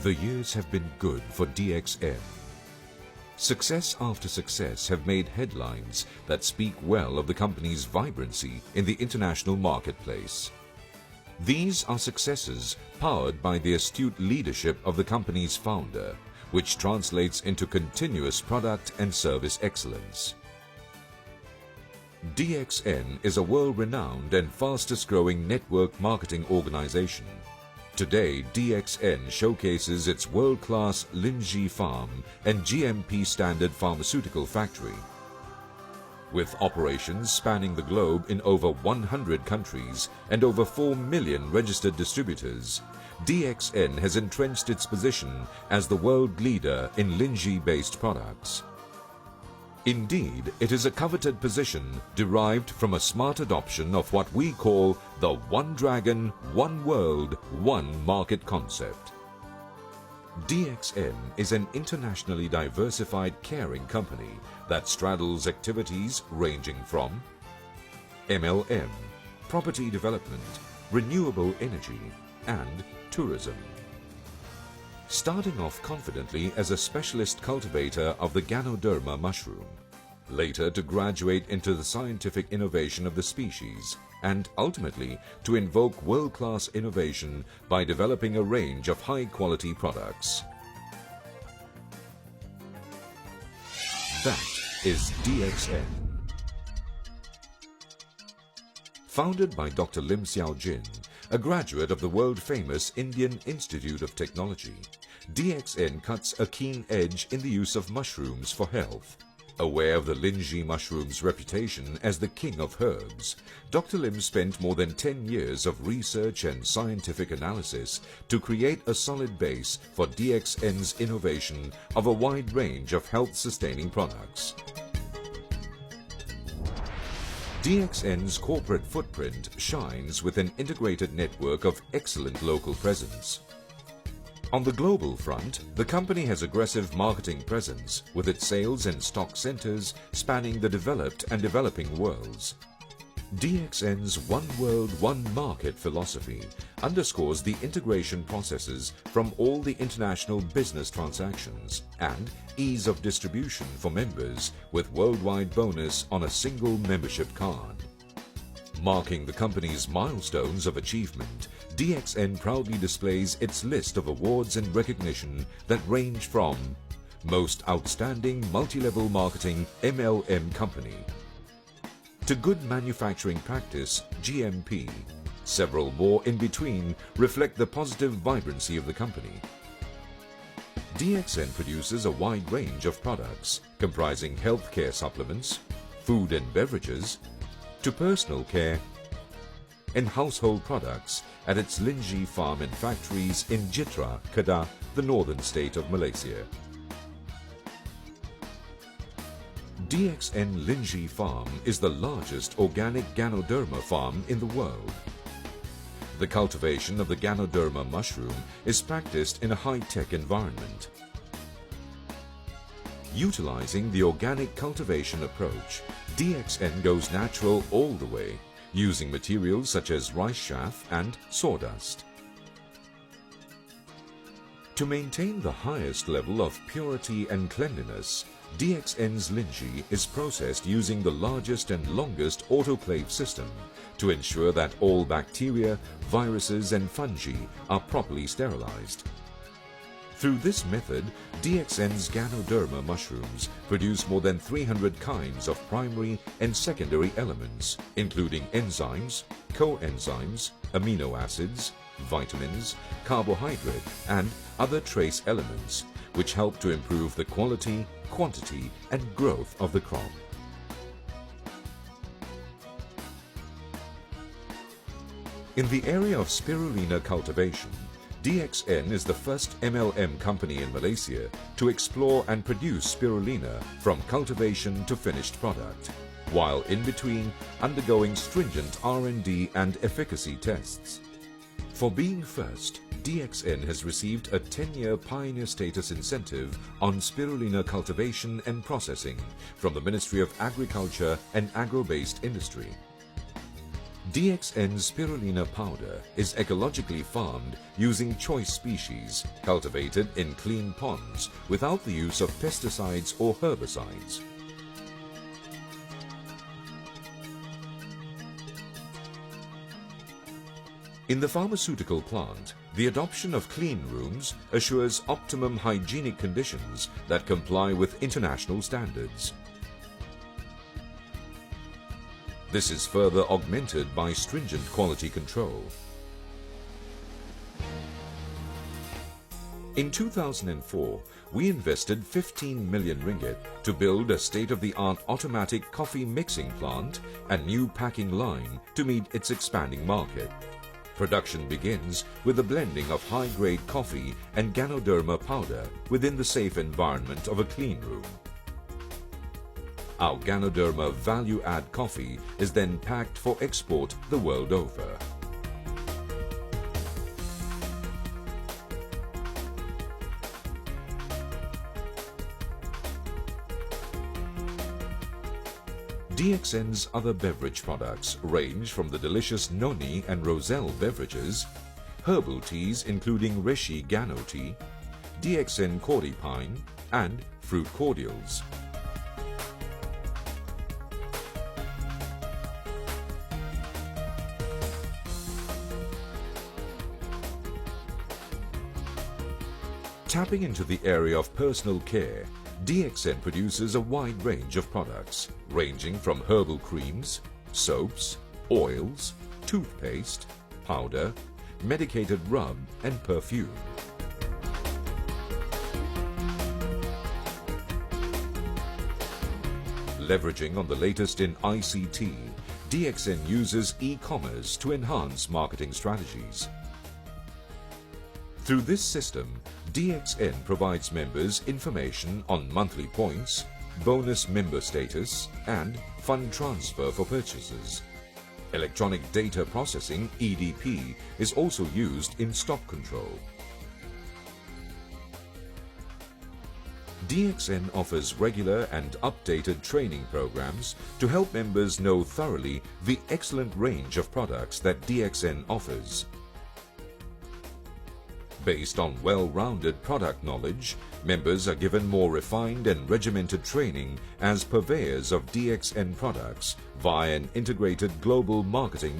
The years have been good for DXN. Success after success have made headlines that speak well of the company's vibrancy in the international marketplace. These are successes powered by the astute leadership of the company's founder, which translates into continuous product and service excellence. DXN is a world-renowned and fastest-growing network marketing organization. Today, DXN showcases its world-class Lingzhi farm and GMP standard pharmaceutical factory. With operations spanning the globe in over 100 countries and over 4 million registered distributors, DXN has entrenched its position as the world leader in Lingzhi-based products. Indeed, it is a coveted position derived from a smart adoption of what we call the One Dragon, One World, One Market concept. DXN is an internationally diversified caring company that straddles activities ranging from MLM, property development, renewable energy, and tourism. Starting off confidently as a specialist cultivator of the Ganoderma mushroom, later to graduate into the scientific innovation of the species, and ultimately to invoke world-class innovation by developing a range of high-quality products. That is DXN. Founded by Dr. Lim Siow Jin, a graduate of the world-famous Indian Institute of Technology, DXN cuts a keen edge in the use of mushrooms for health. Aware of the Lingzhi mushroom's reputation as the king of herbs, Dr. Lim spent more than 10 years of research and scientific analysis to create a solid base for DXN's innovation of a wide range of health-sustaining products. DXN's corporate footprint shines with an integrated network of excellent local presence. On the global front, the company has aggressive marketing presence with its sales and stock centers spanning the developed and developing worlds. DXN's One World, One Market philosophy underscores the integration processes from all the international business transactions and ease of distribution for members with worldwide bonus on a single membership card. Marking the company's milestones of achievement, DXN proudly displays its list of awards and recognition that range from Most Outstanding Multi-Level Marketing MLM Company to Good Manufacturing Practice GMP. Several more in between reflect the positive vibrancy of the company. DXN produces a wide range of products comprising healthcare supplements, food and beverages, to personal care and household products at its Lingzhi farm and factories in Jitra, Kedah, the northern state of Malaysia. DXN Lingzhi farm is the largest organic Ganoderma farm in the world. The cultivation of the Ganoderma mushroom is practiced in a high-tech environment. Utilizing the organic cultivation approach, DXN goes natural all the way, using materials such as rice chaff and sawdust. To maintain the highest level of purity and cleanliness, DXN's Lingzhi is processed using the largest and longest autoclave system to ensure that all bacteria, viruses and fungi are properly sterilized. Through this method, DXN's Ganoderma mushrooms produce more than 300 kinds of primary and secondary elements, including enzymes, coenzymes, amino acids, vitamins, carbohydrate, and other trace elements, which help to improve the quality, quantity, and growth of the crop. In the area of spirulina cultivation, DXN is the first MLM company in Malaysia to explore and produce spirulina from cultivation to finished product, while in between undergoing stringent R&D and efficacy tests. For being first, DXN has received a 10-year Pioneer Status Incentive on spirulina cultivation and processing from the Ministry of Agriculture and Agro-Based Industry. DXN spirulina powder is ecologically farmed using choice species cultivated in clean ponds without the use of pesticides or herbicides. In the pharmaceutical plant, the adoption of clean rooms assures optimum hygienic conditions that comply with international standards. This is further augmented by stringent quality control. In 2004, we invested 15 million ringgit to build a state-of-the-art automatic coffee mixing plant and new packing line to meet its expanding market. Production begins with the blending of high-grade coffee and Ganoderma powder within the safe environment of a clean room. Our Ganoderma value-add coffee is then packed for export the world over. DXN's other beverage products range from the delicious noni and roselle beverages, herbal teas including Reshi Gano tea, dxn.Korean and fruit cordials. Tapping into the area of personal care, DXN produces a wide range of products, ranging from herbal creams, soaps, oils, toothpaste, powder, medicated rub and perfume. Leveraging on the latest in ICT, DXN uses e-commerce to enhance marketing strategies. Through this system, DXN provides members information on monthly points, bonus member status, and fund transfer for purchases. Electronic data processing (EDP) is also used in stock control. DXN offers regular and updated training programs to help members know thoroughly the excellent range of products that DXN offers. Based on well-rounded product knowledge, members are given more refined and regimented training as purveyors of DXN products via an integrated global marketing